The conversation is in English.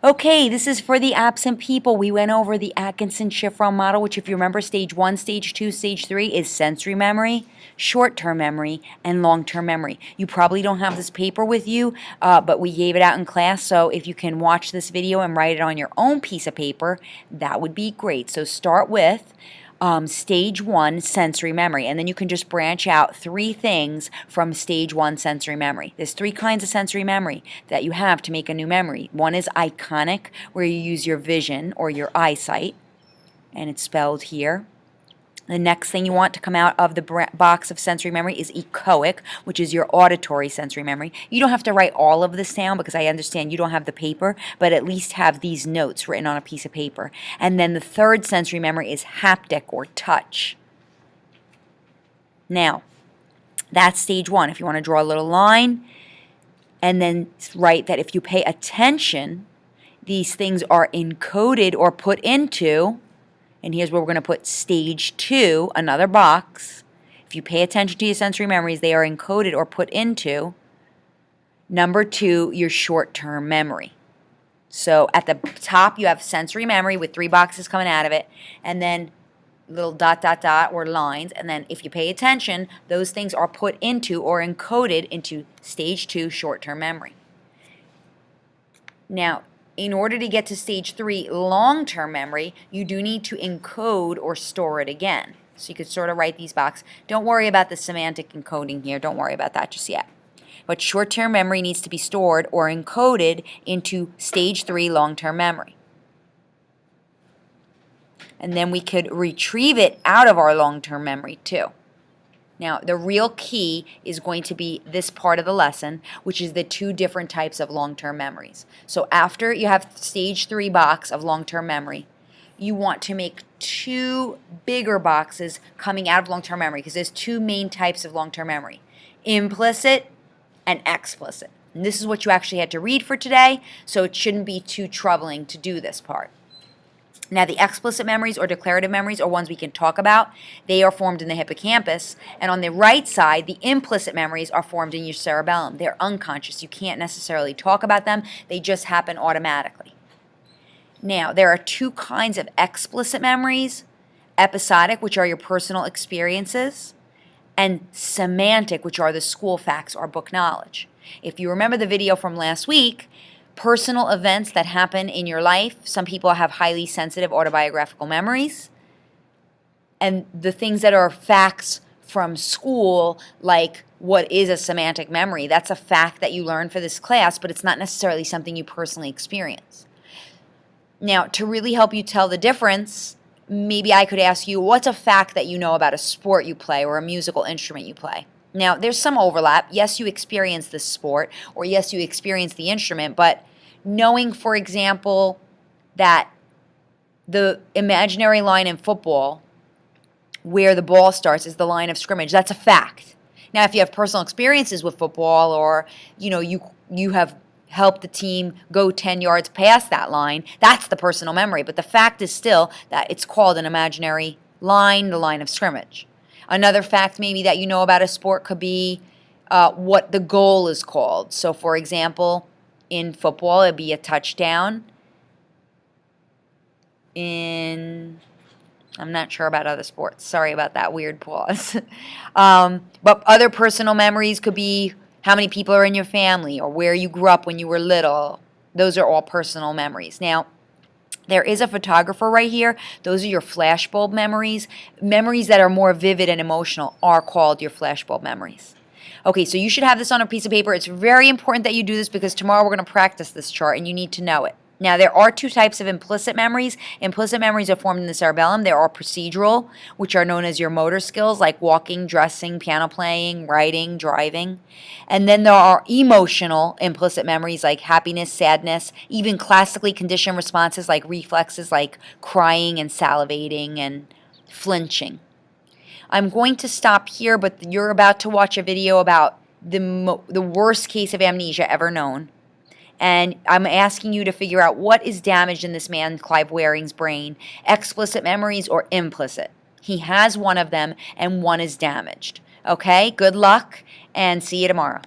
Okay, this is for the absent people. We went over the Atkinson-Shiffron model, which if you remember, stage 1, stage 2, stage 3 is sensory memory, short-term memory, and long-term memory. You probably don't have this paper with you, but we gave it out in class, so if you can watch this video and write it on your own piece of paper, that would be great. So start with stage 1 sensory memory, and then you can just branch out 3 things from stage 1 sensory memory. There's 3 kinds of sensory memory that you have to make a new memory. One is iconic, where you use your vision or your eyesight, and it's spelled here. The next thing you want to come out of the box of sensory memory is echoic, which is your auditory sensory memory. You don't have to write all of this down because I understand you don't have the paper, but at least have these notes written on a piece of paper. And then the third sensory memory is haptic or touch. Now, that's stage 1. If you want to draw a little line and then write that if you pay attention, these things are encoded or put into. And here's where we're going to put stage 2, another box. If you pay attention to your sensory memories, they are encoded or put into. Number 2, your short-term memory. So at the top, you have sensory memory with 3 boxes coming out of it, and then little dot, dot, dot, or lines. And then if you pay attention, those things are put into or encoded into stage 2, short-term memory. Now, in order to get to stage 3, long-term memory, you do need to encode or store it again. So you could sort of write these boxes. Don't worry about the semantic encoding here. Don't worry about that just yet. But short-term memory needs to be stored or encoded into stage 3, long-term memory. And then we could retrieve it out of our long-term memory too. Now, the real key is going to be this part of the lesson, which is the 2 different types of long-term memories. So after you have stage 3 box of long-term memory, you want to make 2 bigger boxes coming out of long-term memory because there's 2 main types of long-term memory, implicit and explicit. And this is what you actually had to read for today, so it shouldn't be too troubling to do this part. Now, the explicit memories or declarative memories are ones we can talk about. They are formed in the hippocampus. And on the right side, the implicit memories are formed in your cerebellum. They're unconscious. You can't necessarily talk about them. They just happen automatically. Now, there are 2 kinds of explicit memories. Episodic, which are your personal experiences, and semantic, which are the school facts or book knowledge. If you remember the video from last week, personal events that happen in your life. Some people have highly sensitive autobiographical memories. And the things that are facts from school, like what is a semantic memory, that's a fact that you learn for this class, but it's not necessarily something you personally experience. Now, to really help you tell the difference, maybe I could ask you, what's a fact that you know about a sport you play or a musical instrument you play? Now, there's some overlap. Yes, you experience the sport, or yes, you experience the instrument, but knowing, for example, that the imaginary line in football where the ball starts is the line of scrimmage, that's a fact. Now, if you have personal experiences with football or, you have helped the team go 10 yards past that line, that's the personal memory. But the fact is still that it's called an imaginary line, the line of scrimmage. Another fact maybe that you know about a sport could be what the goal is called. So, for example, in football, it'd be a touchdown. I'm not sure about other sports. Sorry about that weird pause. But other personal memories could be how many people are in your family or where you grew up when you were little. Those are all personal memories. Now, there is a photographer right here. Those are your flashbulb memories. Memories that are more vivid and emotional are called your flashbulb memories. Okay, so you should have this on a piece of paper. It's very important that you do this because tomorrow we're going to practice this chart and you need to know it. Now, there are 2 types of implicit memories. Implicit memories are formed in the cerebellum. There are procedural, which are known as your motor skills, like walking, dressing, piano playing, writing, driving. And then there are emotional implicit memories like happiness, sadness, even classically conditioned responses like reflexes like crying and salivating and flinching. I'm going to stop here, but you're about to watch a video about the worst case of amnesia ever known. And I'm asking you to figure out what is damaged in this man, Clive Waring's brain, explicit memories or implicit. He has one of them and one is damaged. Okay, good luck and see you tomorrow.